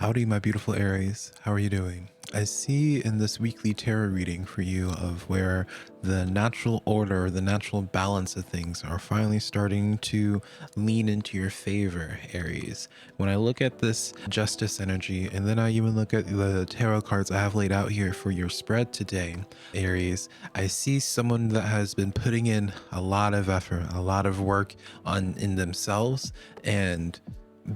Howdy, my beautiful Aries. How are you doing? I see in this weekly tarot reading for you of where the natural order, the natural balance of things are finally starting to lean into your favor, Aries. When I look at this justice energy, and then I even look at the tarot cards I have laid out here for your spread today, Aries, I see someone that has been putting in a lot of effort, a lot of work in themselves, and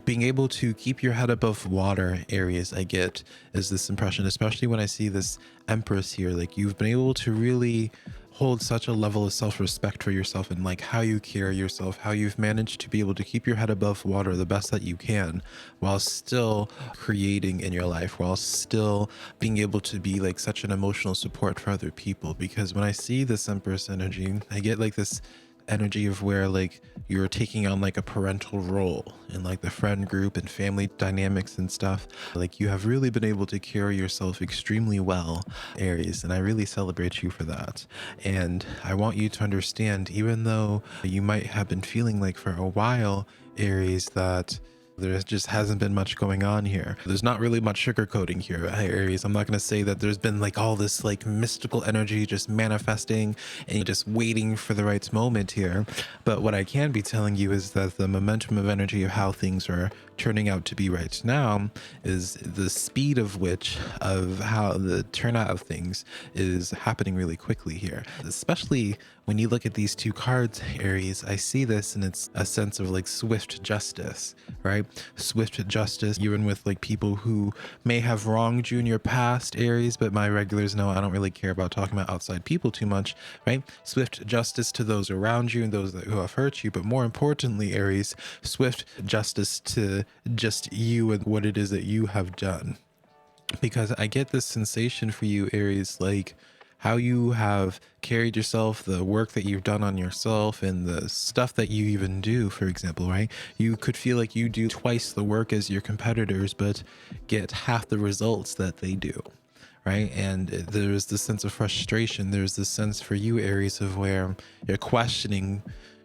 being able to keep your head above water. Aries, I get is this impression, especially when I see this Empress here, like you've been able to really hold such a level of self-respect for yourself and like how you carry yourself, how you've managed to be able to keep your head above water the best that you can while still creating in your life, while still being able to be like such an emotional support for other people. Because when I see this Empress energy, I get like this energy of where like you're taking on like a parental role in like the friend group and family dynamics and stuff. Like you have really been able to carry yourself extremely well, Aries, and I really celebrate you for that. And I want you to understand, even though you might have been feeling like for a while, Aries, that there just hasn't been much going on here. There's not really much sugarcoating here, Aries. I'm not going to say that there's been like all this like mystical energy just manifesting and just waiting for the right moment here. But what I can be telling you is that the momentum of energy of how things are turning out to be right now is the speed of which of how the turnout of things is happening really quickly here. Especially when you look at these two cards, Aries, I see this and it's a sense of like swift justice, right? Swift justice, even with like people who may have wronged you in your past, Aries, but my regulars know I don't really care about talking about outside people too much, right? Swift justice to those around you and those who have hurt you, but more importantly, Aries, swift justice to just you and what it is that you have done. Because I get this sensation for you, Aries, like how you have carried yourself, the work that you've done on yourself, and the stuff that you even do, for example, right? You could feel like you do twice the work as your competitors, but get half the results that they do, right? And there's this sense of frustration. There's this sense for you, Aries, of where you're questioning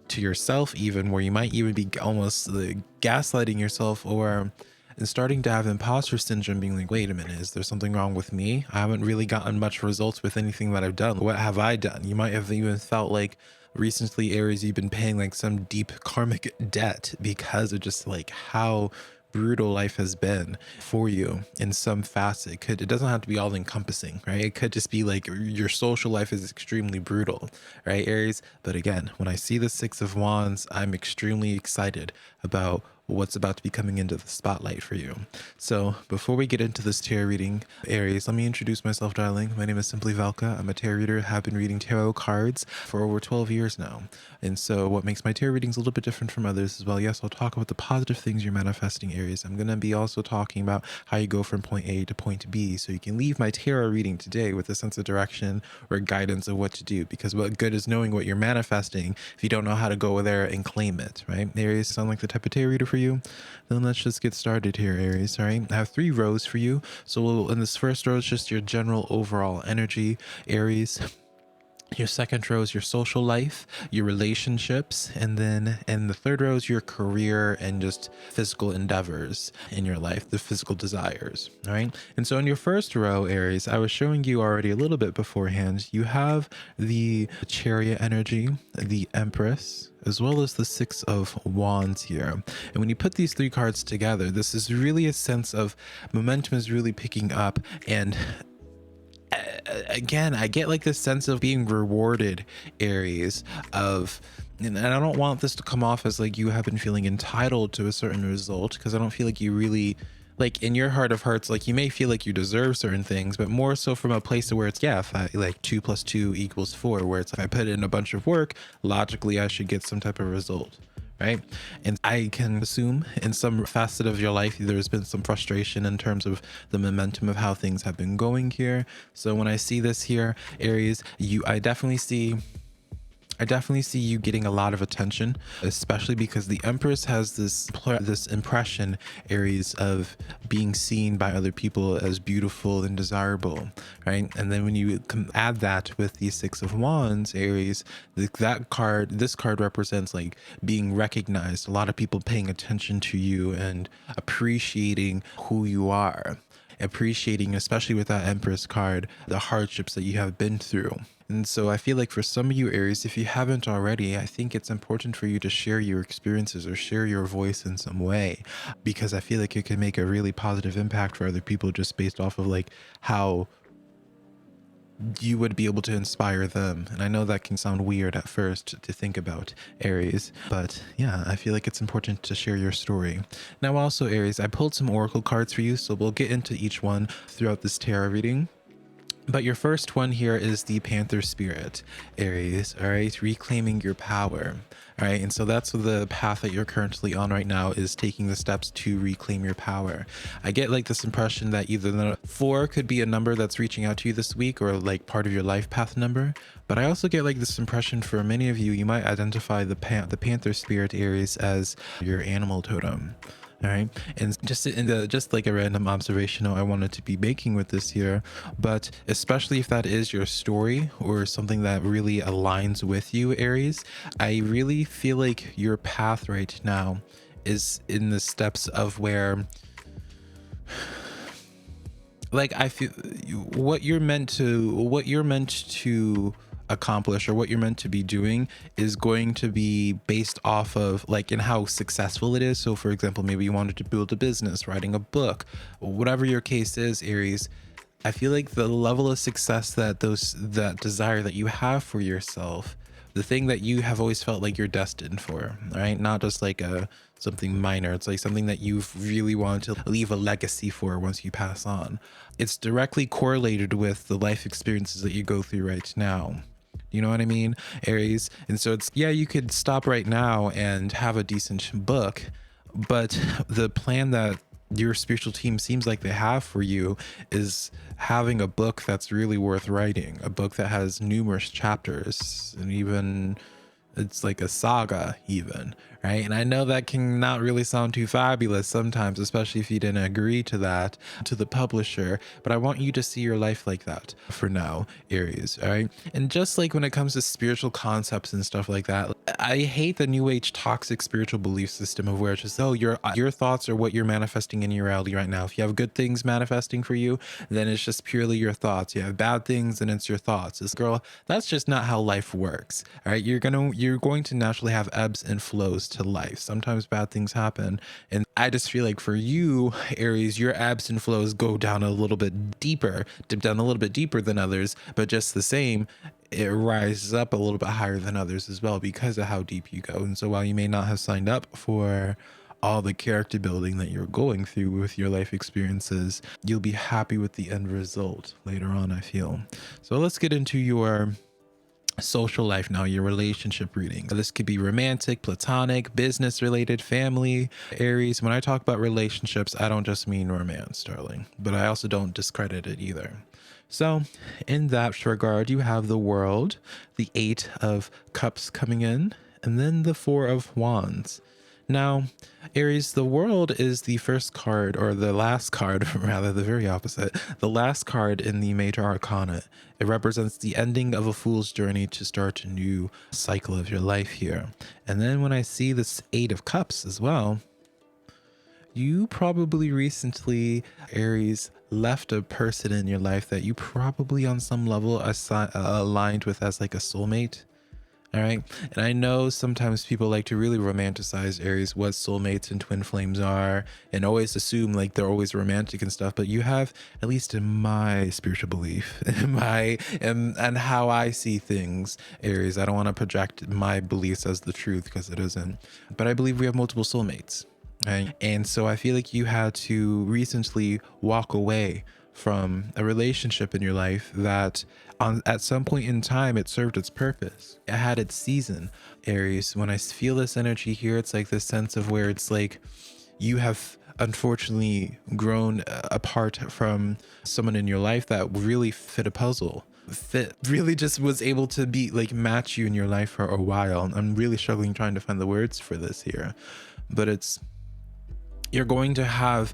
to yourself, even where you might even be almost like gaslighting yourself, or and starting to have imposter syndrome, being like, wait a minute, is there something wrong with me? I haven't really gotten much results with anything that I've done. What have I done? You might have even felt like recently, Aries, you've been paying like some deep karmic debt because of just like how brutal life has been for you in some facet. It doesn't have to be all encompassing, right? It could just be like your social life is extremely brutal, right, Aries? But again, when I see the Six of Wands, I'm extremely excited about what's about to be coming into the spotlight for you. So before we get into this tarot reading, Aries, let me introduce myself, darling. My name is SimplyVelca. I'm a tarot reader, have been reading tarot cards for over 12 years now. And so what makes my tarot readings a little bit different from others as well, yes, I'll talk about the positive things you're manifesting, Aries. I'm going to be also talking about how you go from point A to point B, so you can leave my tarot reading today with a sense of direction or guidance of what to do, because what good is knowing what you're manifesting if you don't know how to go there and claim it, right? Aries, sound like the type of tarot reader for you? Then let's just get started here, Aries. All right, I have 3 rows for you. So in this first row is just your general overall energy, Aries. Your second row is your social life, your relationships, and then in the third row is your career and just physical endeavors in your life, the physical desires. All right. And so in your first row, Aries, I was showing you already a little bit beforehand, you have the Chariot energy, the Empress, as well as the Six of Wands here. And when you put these 3 cards together, this is really a sense of momentum is really picking up. And again, I get like this sense of being rewarded, Aries, and I don't want this to come off as like you have been feeling entitled to a certain result, because I don't feel like you really, like in your heart of hearts, like you may feel like you deserve certain things, but more so from a place of where it's, yeah, if I like 2 + 2 = 4, where it's, if I put in a bunch of work, logically I should get some type of result, right? And I can assume in some facet of your life there's been some frustration in terms of the momentum of how things have been going here. So when I see this here, Aries, I definitely see I definitely see you getting a lot of attention, especially because the Empress has this impression, Aries, of being seen by other people as beautiful and desirable, right? And then when you add that with the Six of Wands, Aries, this card represents like being recognized, a lot of people paying attention to you and appreciating who you are, appreciating, especially with that Empress card, the hardships that you have been through. And so I feel like for some of you Aries, if you haven't already, I think it's important for you to share your experiences or share your voice in some way, because I feel like it can make a really positive impact for other people just based off of like how you would be able to inspire them. And I know that can sound weird at first to think about, Aries, but yeah, I feel like it's important to share your story. Now also, Aries, I pulled some oracle cards for you, so we'll get into each one throughout this tarot reading. But your first one here is the Panther Spirit, Aries, all right? Reclaiming your power, all right? And so that's the path that you're currently on right now, is taking the steps to reclaim your power. I get like this impression that either the 4 could be a number that's reaching out to you this week, or like part of your life path number. But I also get like this impression for many of you, you might identify the Panther Spirit, Aries, as your animal totem. All right. And just like a random observational I wanted to be making with this here, but especially if that is your story or something that really aligns with you, Aries, I really feel like your path right now is in the steps of where, like, I feel what you're meant to accomplish, or what you're meant to be doing, is going to be based off of like in how successful it is. So for example, maybe you wanted to build a business, writing a book, whatever your case is, Aries, I feel like the level of success that that desire that you have for yourself, the thing that you have always felt like you're destined for, right? Not just like something minor. It's like something that you've really wanted to leave a legacy for once you pass on. It's directly correlated with the life experiences that you go through right now. You know what I mean, Aries? And so it's, yeah, you could stop right now and have a decent book, but the plan that your spiritual team seems like they have for you is having a book that's really worth writing, a book that has numerous chapters, and even it's like a saga even, right? And I know that can not really sound too fabulous sometimes, especially if you didn't agree to that to the publisher, but I want you to see your life like that for now, Aries, all right? And just like when it comes to spiritual concepts and stuff like that, I hate the new age toxic spiritual belief system of where it's just, oh, your thoughts are what you're manifesting in your reality right now. If you have good things manifesting for you, then it's just purely your thoughts. You have bad things, and it's your thoughts. This girl, that's just not how life works, all right? You're going to naturally have ebbs and flows to life. Sometimes bad things happen, and I just feel like for you, Aries, your ebbs and flows go down a little bit deeper, dip down a little bit deeper than others, but just the same, it rises up a little bit higher than others as well because of how deep you go. And so while you may not have signed up for all the character building that you're going through with your life experiences, you'll be happy with the end result later on, I feel. So let's get into your social life now, your relationship reading. This could be romantic, platonic, business related, family. Aries, when I talk about relationships, I don't just mean romance, darling, but I also don't discredit it either. So in that regard, you have the World, the 8 of Cups coming in, and then the 4 of Wands. Now, Aries, the World is the first card, or the last card, rather, the very opposite, the last card in the Major Arcana. It represents the ending of a fool's journey to start a new cycle of your life here. And then when I see this 8 of Cups as well, you probably recently, Aries, left a person in your life that you probably on some level aligned with as like a soulmate. All right. And I know sometimes people like to really romanticize, Aries, what soulmates and twin flames are, and always assume like they're always romantic and stuff. But you have, at least in my spiritual belief, and how I see things, Aries, I don't want to project my beliefs as the truth because it isn't. But I believe we have multiple soulmates. Right? And so I feel like you had to recently walk away from a relationship in your life that at some point in time, it served its purpose. It had its season, Aries. When I feel this energy here, it's like this sense of where it's like you have unfortunately grown apart from someone in your life that really fit a puzzle. fit, really just was able to be like match you in your life for a while. I'm really struggling trying to find the words for this here, but it's, you're going to have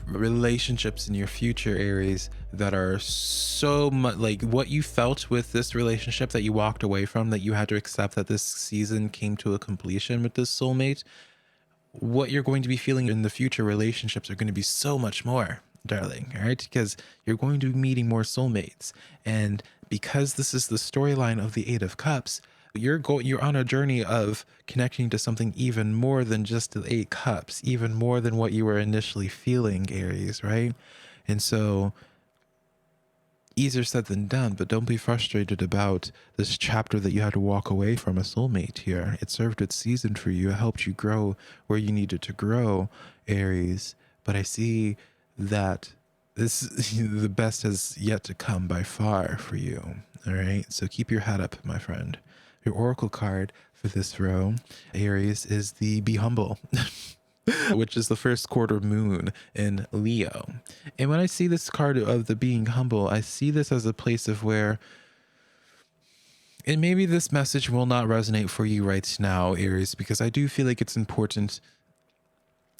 relationships in your future, Aries, that are so much like what you felt with this relationship that you walked away from, that you had to accept that this season came to a completion with this soulmate. What you're going to be feeling in the future relationships are going to be so much more, darling. All right, because you're going to be meeting more soulmates, and because this is the storyline of the Eight of Cups, you're on a journey of connecting to something even more than just the Eight Cups, even more than what you were initially feeling, Aries, right? And so easier said than done, but don't be frustrated about this chapter that you had to walk away from a soulmate here. It served its season for you. It helped you grow where you needed to grow, Aries. But I see that this the best has yet to come by far for you. All right, so keep your head up, my friend. Your oracle card for this row, Aries, is the Be Humble. Which is the first quarter moon in Leo. And when I see this card of the being humble, I see this as a place of where, and maybe this message will not resonate for you right now, Aries, because I do feel like it's important.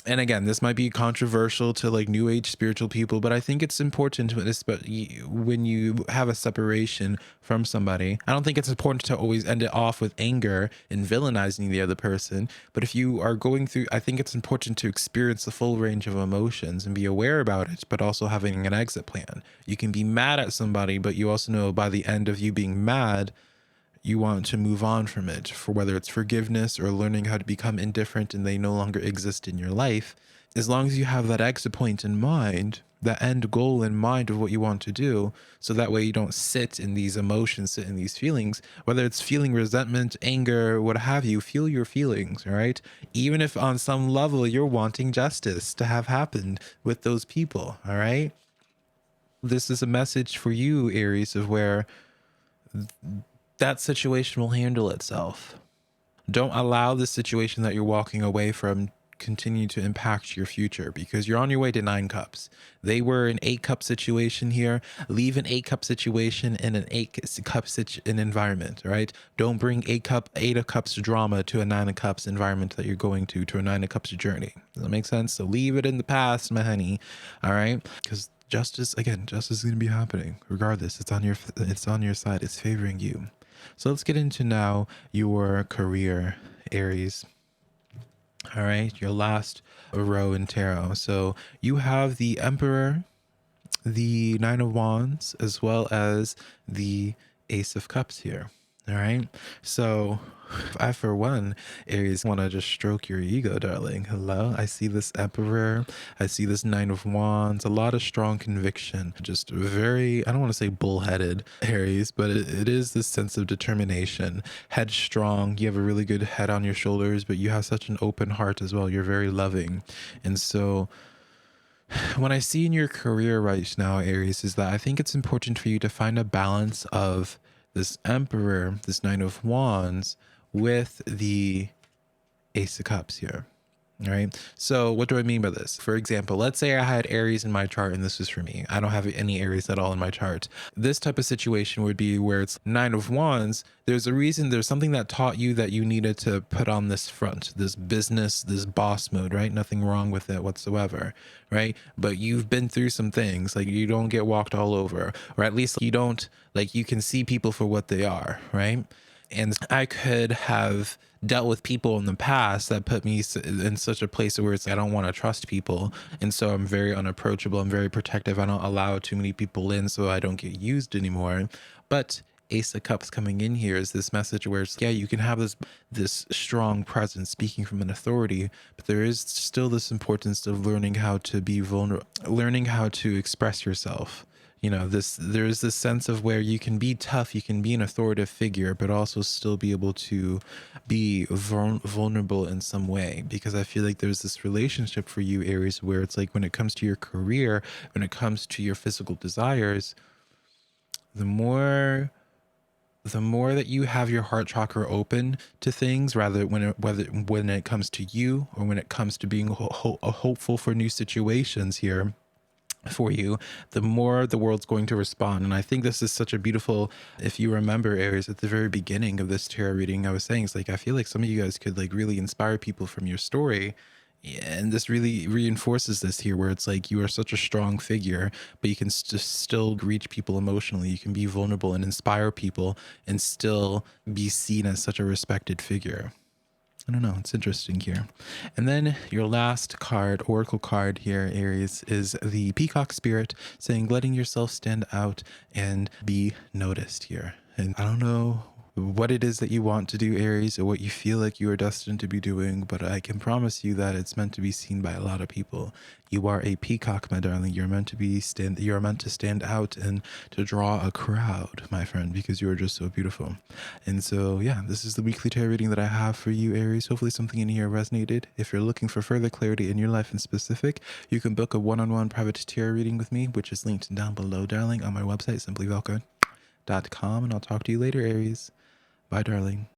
And again, this might be controversial to like new age spiritual people, but I think it's important when you have a separation from somebody. I don't think it's important to always end it off with anger and villainizing the other person. But if you are going through, I think it's important to experience the full range of emotions and be aware about it, but also having an exit plan. You can be mad at somebody, but you also know by the end of you being mad, you want to move on from it, for whether it's forgiveness or learning how to become indifferent and they no longer exist in your life. As long as you have that exit point in mind, that end goal in mind of what you want to do, so that way you don't sit in these emotions, sit in these feelings, whether it's feeling resentment, anger, what have you, feel your feelings, all right? Even if on some level you're wanting justice to have happened with those people, all right? This is a message for you, Aries, of where that situation will handle itself. Don't allow the situation that you're walking away from continue to impact your future, because you're on your way to 9 cups. They were an 8 cup situation here. Leave an 8 cup situation in an 8 cup environment, right? Don't bring 8 of cups drama to a 9 of cups environment that you're going to a 9 of cups journey. Does that make sense? So leave it in the past, my honey. All right, because justice is going to be happening regardless. It's on your side. It's favoring you. So let's get into now your career, Aries. All right, your last row in tarot. So you have the Emperor, the Nine of Wands, as well as the Ace of Cups here. All right, so I, for one, Aries, want to just stroke your ego, darling. Hello, I see this Emperor, I see this Nine of Wands, a lot of strong conviction, just very, I don't want to say bullheaded, Aries, but it is this sense of determination, headstrong. You have a really good head on your shoulders, but you have such an open heart as well. You're very loving. And so when I see in your career right now, Aries, is that I think it's important for you to find a balance of this Emperor, this Nine of Wands, with the Ace of Cups here. All right. So what do I mean by this? For example, let's say I had Aries in my chart and this is for me. I don't have any Aries at all in my chart. This type of situation would be where it's Nine of Wands. There's a reason, there's something that taught you that you needed to put on this front, this business, this boss mode, right? Nothing wrong with it whatsoever, right? But you've been through some things, like you don't get walked all over, or at least you don't, like you can see people for what they are, right? And I could have dealt with people in the past that put me in such a place where it's like, I don't want to trust people. And so I'm very unapproachable. I'm very protective. I don't allow too many people in so I don't get used anymore. But Ace of Cups coming in here is this message where it's, yeah, you can have this strong presence speaking from an authority, but there is still this importance of learning how to be vulnerable, learning how to express yourself. You know, there's this sense of where you can be tough, you can be an authoritative figure, but also still be able to be vulnerable in some way. Because I feel like there's this relationship for you, Aries, where it's like when it comes to your career, when it comes to your physical desires, the more that you have your heart chakra open to things, whether when it comes to you or when it comes to being hopeful for new situations here, for you, the more the world's going to respond. And I think this is such a beautiful, if you remember, Aries, at the very beginning of this tarot reading, I was saying, it's like, I feel like some of you guys could like really inspire people from your story. And this really reinforces this here, where it's like you are such a strong figure, but you can still reach people emotionally. You can be vulnerable and inspire people and still be seen as such a respected figure. I don't know. It's interesting here. And then your last card, Oracle card here, Aries, is the Peacock Spirit, saying letting yourself stand out and be noticed here. And I don't know what it is that you want to do, Aries, or what you feel like you are destined to be doing, but I can promise you that it's meant to be seen by a lot of people. You are a peacock, my darling. You're meant to stand out and to draw a crowd, my friend, because you are just so beautiful. And so, yeah, this is the weekly tarot reading that I have for you, Aries. Hopefully something in here resonated. If you're looking for further clarity in your life in specific, you can book a one-on-one private tarot reading with me, which is linked down below, darling, on my website, SimplyVelca.com. And I'll talk to you later, Aries. Bye, darling.